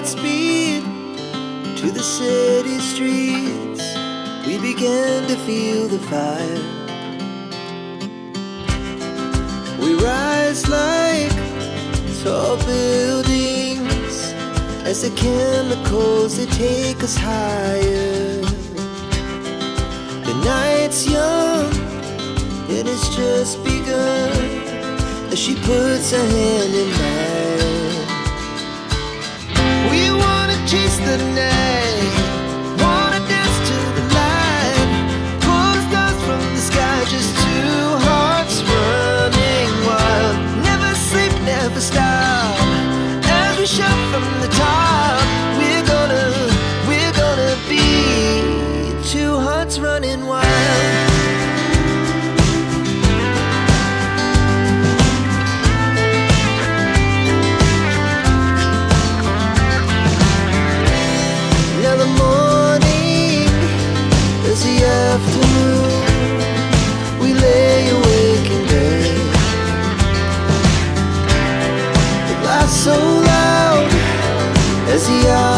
Godspeed to the city streets. We began to feel the fire. We rise like tall buildings as the chemicals, they take us higher. The night's young and it's just begun as she puts her hand in mine. We wanna chase the night, wanna dance to the light, pull stars from the sky, just two hearts running wild. Never sleep, never stop, as we shout from the top. We're gonna be two hearts running wild. Now the morning is the afternoon. We lay awake in bed. The laughs so loud as the hours